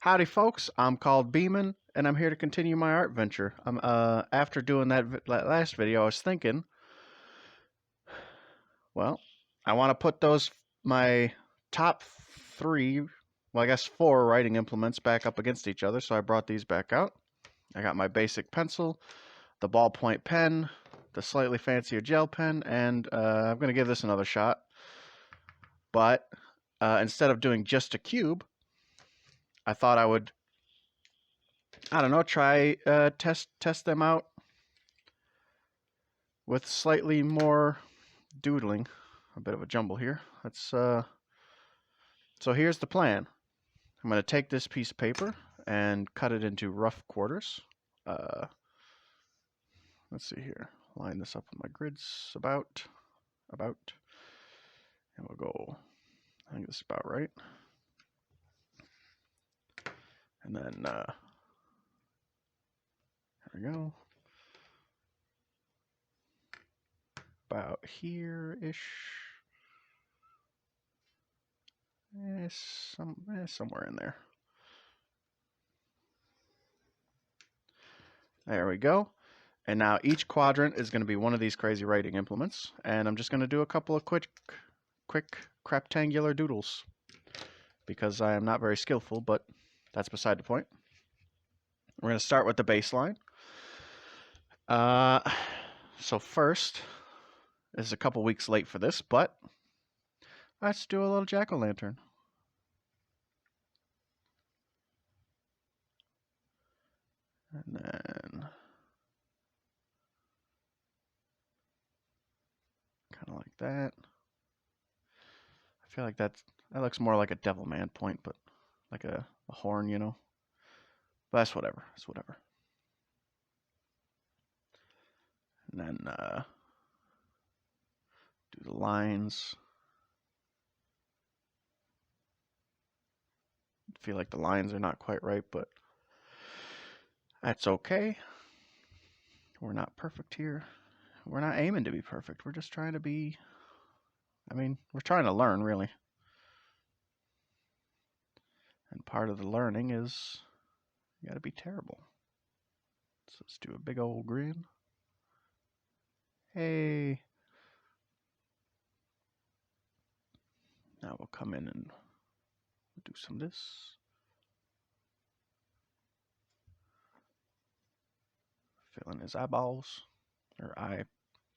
Howdy, folks. I'm called Beeman, and I'm here to continue my art venture. After doing that last video, I was thinking, well, I want to put my top three, well, I guess four writing implements back up against each other. So I brought these back out. I got my basic pencil, the ballpoint pen, the slightly fancier gel pen, and I'm going to give this another shot. But instead of doing just a cube, I thought I would, I don't know, try test them out with slightly more doodling. A bit of a jumble here. So here's the plan. I'm going to take this piece of paper and cut it into rough quarters. Let's see here. Line this up with my grids about, and we'll go. I think this is about right. And then there we go. About here-ish. Somewhere in there. There we go. And now each quadrant is going to be one of these crazy writing implements. And I'm just going to do a couple of quick craptangular doodles. Because I am not very skillful, but that's beside the point. We're going to start with the baseline. So first, this is a couple weeks late for this, but let's do a little jack-o'-lantern. And then kind of like that. I feel like that looks more like a devil man point, but like a horn, you know. But that's whatever. That's whatever. And then do the lines. I feel like the lines are not quite right, but that's okay. We're not perfect here. We're not aiming to be perfect. We're just trying to be, we're trying to learn, really. And part of the learning is you gotta be terrible. So let's do a big old grin. Hey. Now we'll come in and do some of this. Fill in his eyeballs. Or eye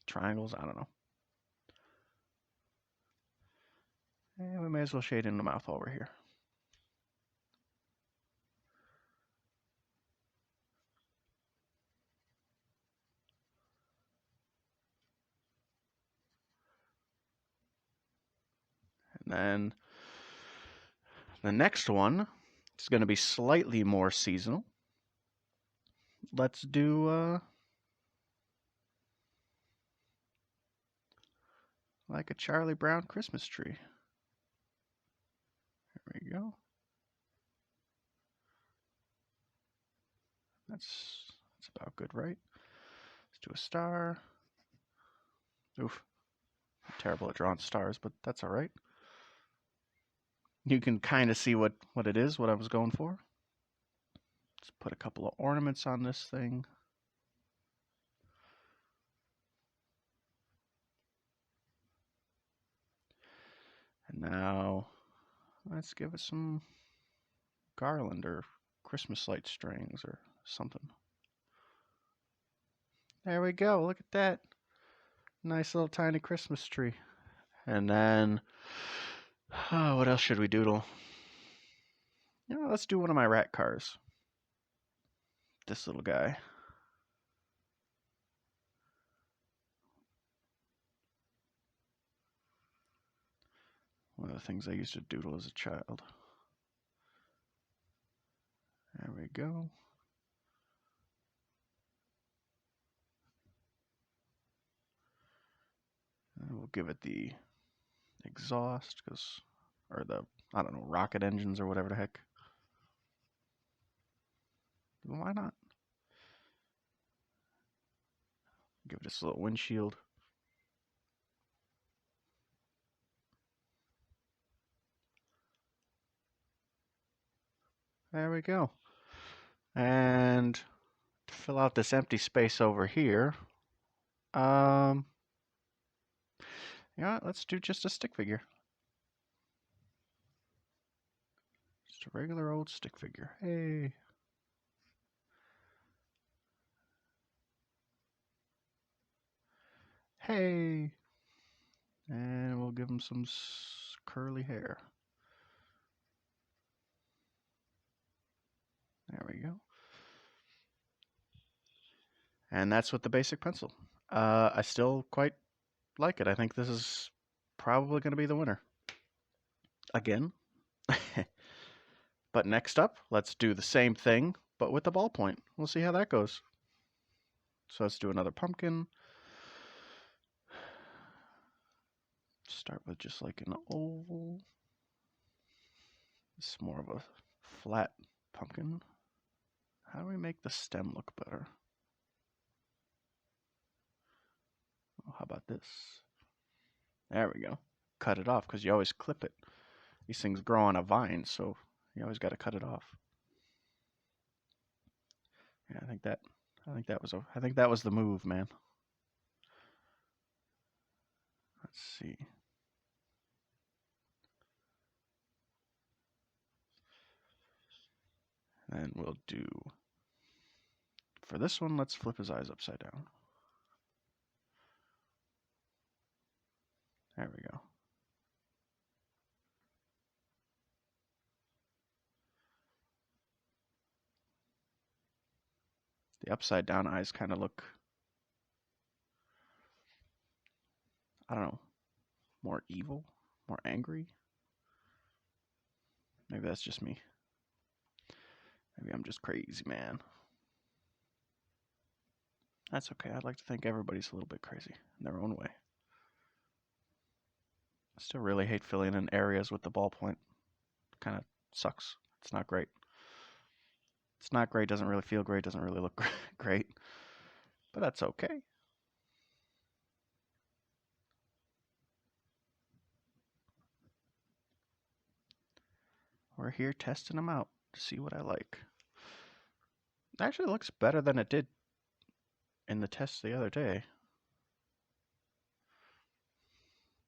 triangles, I don't know. And we may as well shade in the mouth over here. And then the next one is going to be slightly more seasonal. Let's do like a Charlie Brown Christmas tree. There we go. That's about good, right? Let's do a star. Oof. I'm terrible at drawing stars, but that's all right. You can kind of see what it is, what I was going for. Let's put a couple of ornaments on this thing. And now let's give it some garland or Christmas light strings or something. There we go. Look at that. Nice little tiny Christmas tree. And then, what else should we doodle? You know, let's do one of my rat cars. This little guy. One of the things I used to doodle as a child. There we go. And we'll give it the exhaust, or the, I don't know, rocket engines or whatever the heck. Why not? Give it this little windshield. There we go. And to fill out this empty space over here, you know what? Let's do just a stick figure. Just a regular old stick figure. Hey. Hey. And we'll give him some curly hair. There we go. And that's with the basic pencil. I still quite like it. I think this is probably going to be the winner. Again. But next up, let's do the same thing, but with the ballpoint. We'll see how that goes. So let's do another pumpkin. Start with just like an oval. It's more of a flat pumpkin. How do we make the stem look better? Oh, how about this? There we go. Cut it off because you always clip it. These things grow on a vine, so you always got to cut it off. Yeah, I think that was the move, man. Let's see. And we'll do, for this one, let's flip his eyes upside down. There we go. The upside down eyes kind of look, I don't know, more evil, more angry. Maybe that's just me. Maybe I'm just crazy, man. That's okay. I'd like to think everybody's a little bit crazy in their own way. I still really hate filling in areas with the ballpoint. Kind of sucks. It's not great. It's not great, doesn't really feel great, doesn't really look great. But that's okay. We're here testing them out to see what I like. It actually looks better than it did in the test the other day.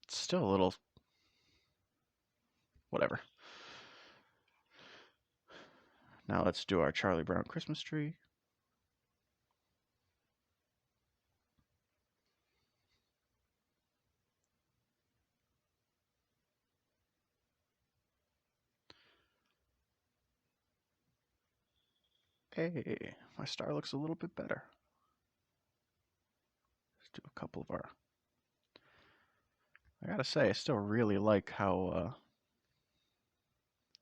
It's still a little whatever. Now let's do our Charlie Brown Christmas tree. Hey, my star looks a little bit better. Let's do a couple of our... I gotta say, I still really like how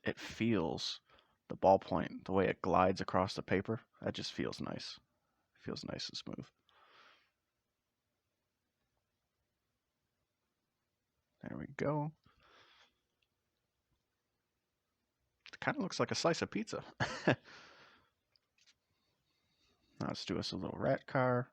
it feels, the ballpoint, the way it glides across the paper. That just feels nice. It feels nice and smooth. There we go. It kind of looks like a slice of pizza. Now let's do us a little rat car.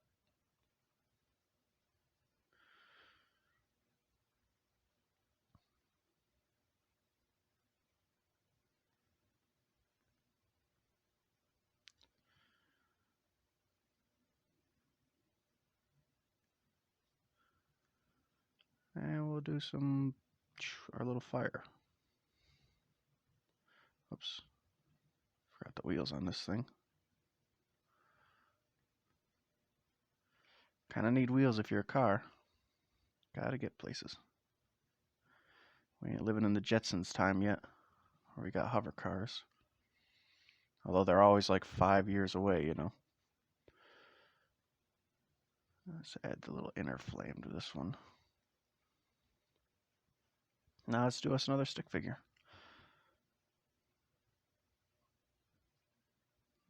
And we'll do our little fire. Oops. Forgot the wheels on this thing. Kind of need wheels if you're a car. Gotta get places. We ain't living in the Jetsons time yet, where we got hover cars. Although they're always like 5 years away, you know. Let's add the little inner flame to this one. Now let's do us another stick figure.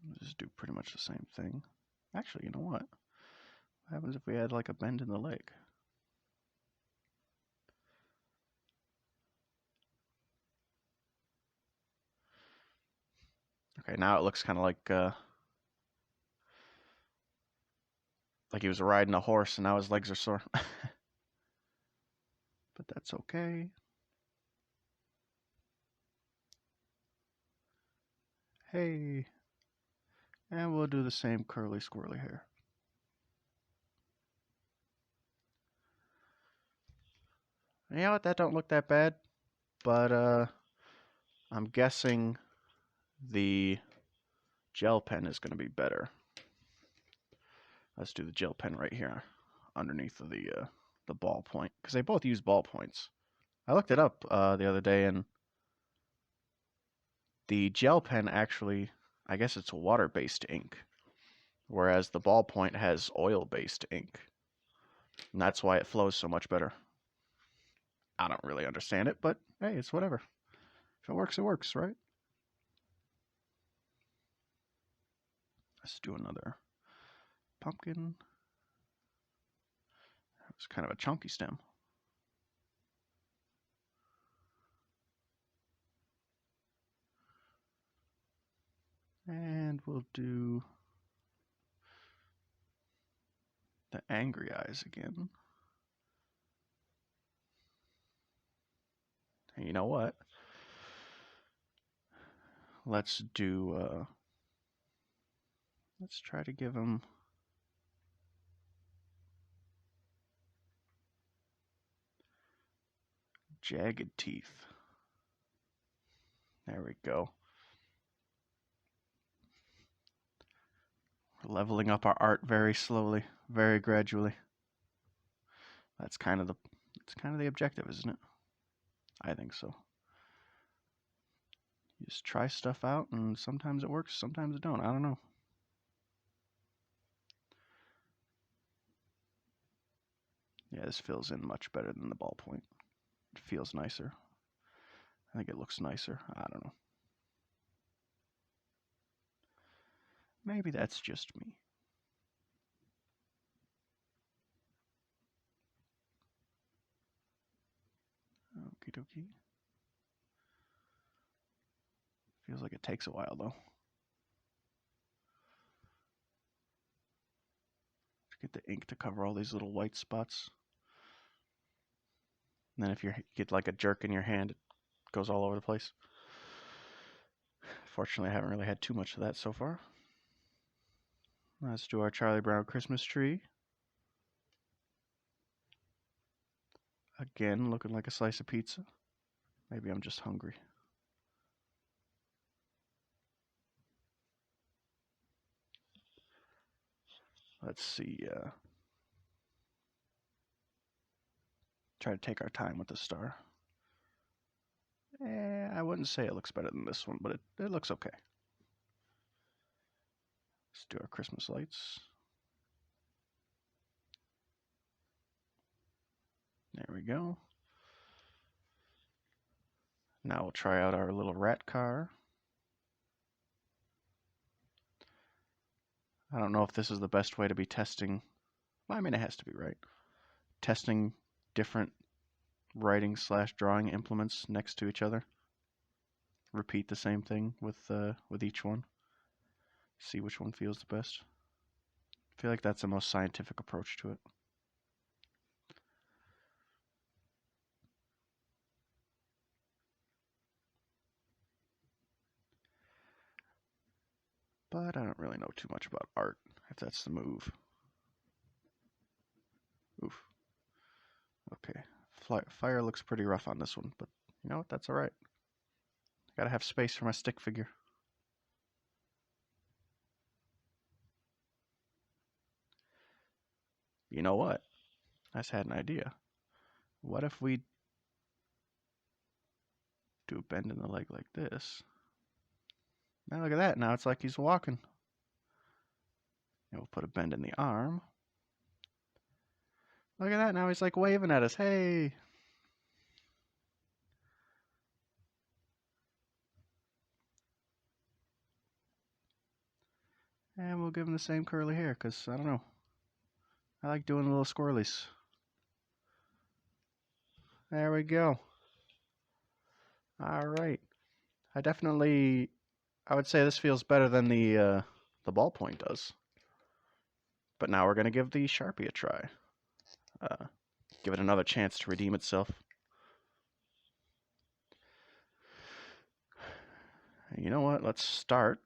We'll just do pretty much the same thing. Actually, you know what? What happens if we add like a bend in the leg? Okay, now it looks kind of like he was riding a horse and now his legs are sore. But that's okay. Hey. And we'll do the same curly squirrely hair. You know what? That don't look that bad, but I'm guessing the gel pen is going to be better. Let's do the gel pen right here underneath of the ball point, because they both use ball points. I looked it up the other day, and the gel pen actually, I guess it's water-based ink, whereas the ballpoint has oil-based ink. And that's why it flows so much better. I don't really understand it, but hey, it's whatever. If it works, right? Let's do another pumpkin. It's kind of a chunky stem. And we'll do the angry eyes again. And you know what? Let's do, let's try to give him jagged teeth. There we go. We're leveling up our art very slowly, very gradually. That's kind of the objective, isn't it? I think so. You just try stuff out, and sometimes it works, sometimes it don't. I don't know. Yeah, this fills in much better than the ballpoint. It feels nicer. I think it looks nicer. I don't know. Maybe that's just me. Okie dokie. Feels like it takes a while, though. To get the ink to cover all these little white spots. And then if you get like a jerk in your hand, it goes all over the place. Fortunately, I haven't really had too much of that so far. Let's do our Charlie Brown Christmas tree. Again, looking like a slice of pizza. Maybe I'm just hungry. Let's see. Try to take our time with the star. I wouldn't say it looks better than this one, but it looks okay. Let's do our Christmas lights. There we go. Now we'll try out our little rat car. I don't know if this is the best way to be testing. Well, I mean, it has to be, right? Testing different writing / drawing implements next to each other. Repeat the same thing with each one. See which one feels the best. I feel like that's the most scientific approach to it. But I don't really know too much about art, if that's the move. Oof. Okay. Fire looks pretty rough on this one, but you know what? That's alright. Gotta have space for my stick figure. You know what? I just had an idea. What if we do a bend in the leg like this? Now look at that. Now it's like he's walking. And we'll put a bend in the arm. Look at that. Now he's like waving at us. Hey. And we'll give him the same curly hair because, I don't know. I like doing little squirrelies. There we go. All right. I would say this feels better than the ballpoint does. But now we're going to give the Sharpie a try. Give it another chance to redeem itself. You know what? Let's start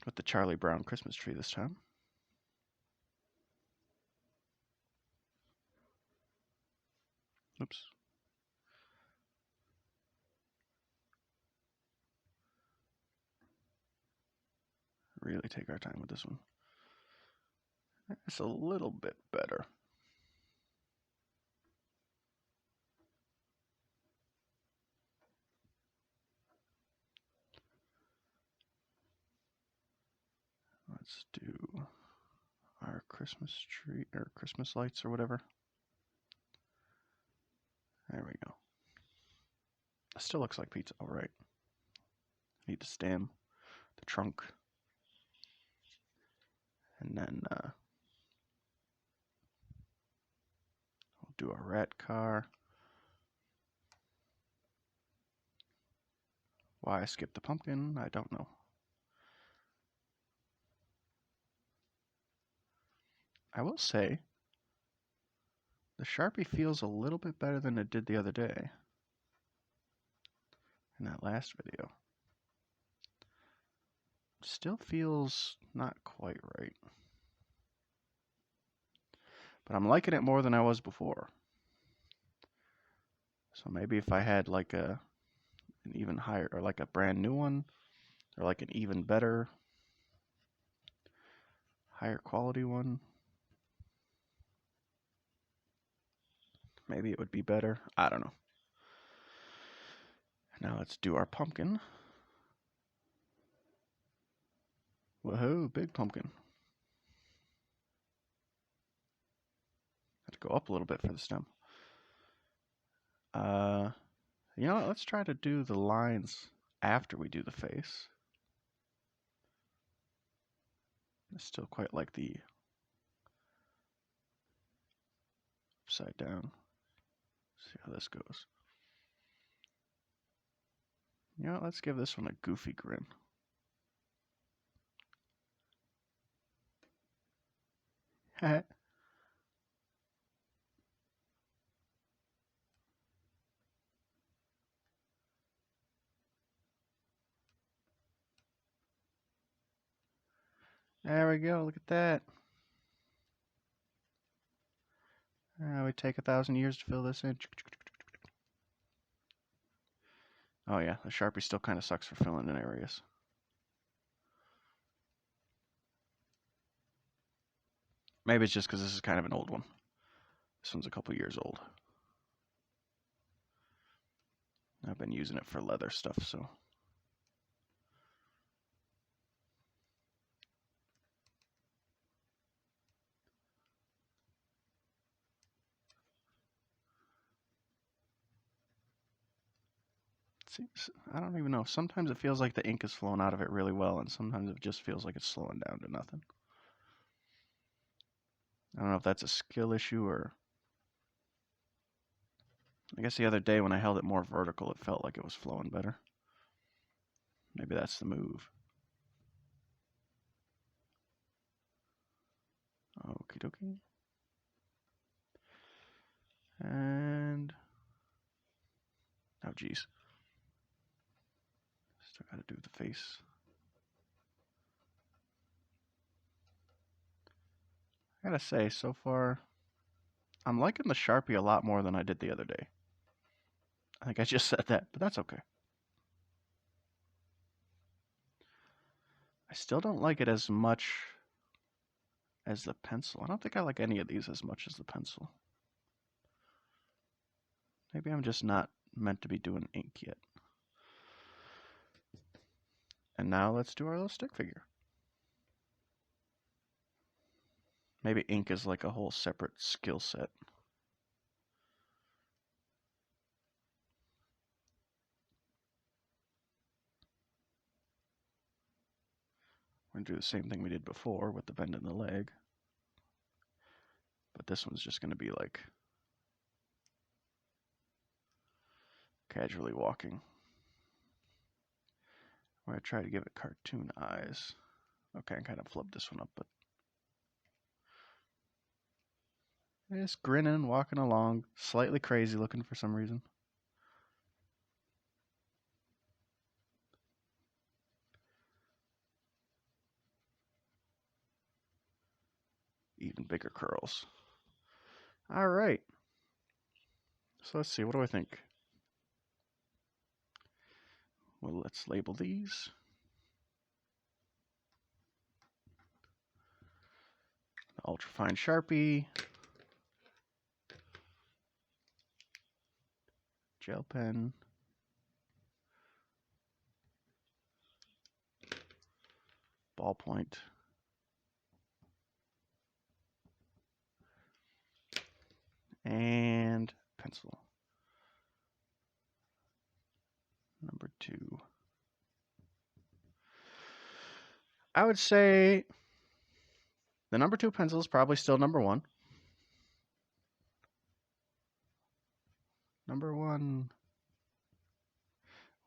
with the Charlie Brown Christmas tree this time. Oops. Really take our time with this one. It's a little bit better. Let's do our Christmas tree or Christmas lights or whatever. There we go. It still looks like pizza. All right. Need the stem, the trunk, and then we'll do a rat car. Why I skipped the pumpkin, I don't know. I will say, the Sharpie feels a little bit better than it did the other day in that last video. Still feels not quite right. But I'm liking it more than I was before. So maybe if I had like an even higher, or like a brand new one, or like an even better, higher quality one, maybe it would be better. I don't know. Now let's do our pumpkin. Woohoo, big pumpkin. Have to go up a little bit for the stem. You know what? Let's try to do the lines after we do the face. I still quite like the upside down. See how this goes. You know what? Let's give this one a goofy grin. There we go. Look at that. We take 1,000 years to fill this in. Oh yeah, the Sharpie still kind of sucks for filling in areas. Maybe it's just because this is kind of an old one. This one's a couple years old. I've been using it for leather stuff, so. See, I don't even know. Sometimes it feels like the ink is flowing out of it really well, and sometimes it just feels like it's slowing down to nothing. I don't know if that's a skill issue or... I guess the other day when I held it more vertical, it felt like it was flowing better. Maybe that's the move. Okie dokie. And... oh, geez. Still gotta do the face. I gotta say, so far, I'm liking the Sharpie a lot more than I did the other day. I think I just said that, but that's okay. I still don't like it as much as the pencil. I don't think I like any of these as much as the pencil. Maybe I'm just not meant to be doing ink yet. And now let's do our little stick figure. Maybe ink is like a whole separate skill set. We're going to do the same thing we did before with the bend in the leg. But this one's just going to be like casually walking. We're going to try to give it cartoon eyes. Okay, I kind of flipped this one up, but just grinning, walking along, slightly crazy looking for some reason. even bigger curls. All right. So let's see, what do I think? Well, let's label these. Ultrafine Sharpie. Gel pen. Ballpoint. And pencil. Number 2. I would say the number 2 pencil is probably still number 1. Number 1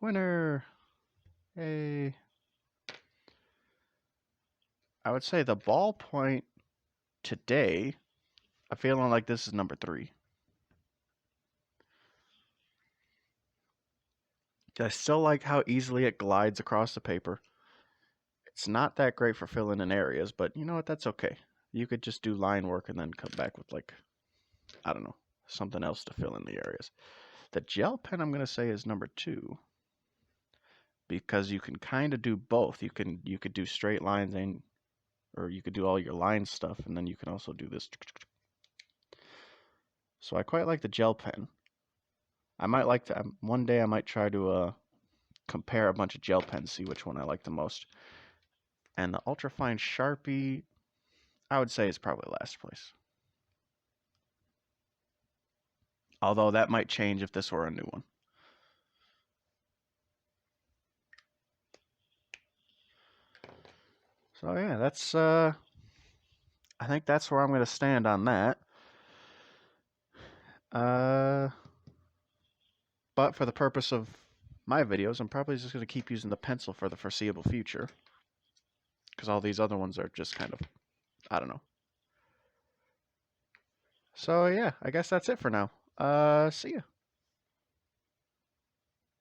winner. Yay. I would say the ballpoint today, I'm feeling like this is number 3. I still like how easily it glides across the paper. It's not that great for filling in areas, but you know what? That's okay. You could just do line work and then come back with, like, I don't know, something else to fill in the areas. The gel pen, I'm going to say, is number 2 because you can kind of do both. You could do straight lines or you could do all your line stuff, and then you can also do this. So I quite like the gel pen. I might like to, one day I might try to compare a bunch of gel pens, see which one I like the most. And the Ultrafine Sharpie, I would say is probably last place. Although that might change if this were a new one. So yeah, that's I think that's where I'm going to stand on that. But for the purpose of my videos, I'm probably just going to keep using the pencil for the foreseeable future. Because all these other ones are just kind of, I don't know. So yeah, I guess that's it for now. See ya.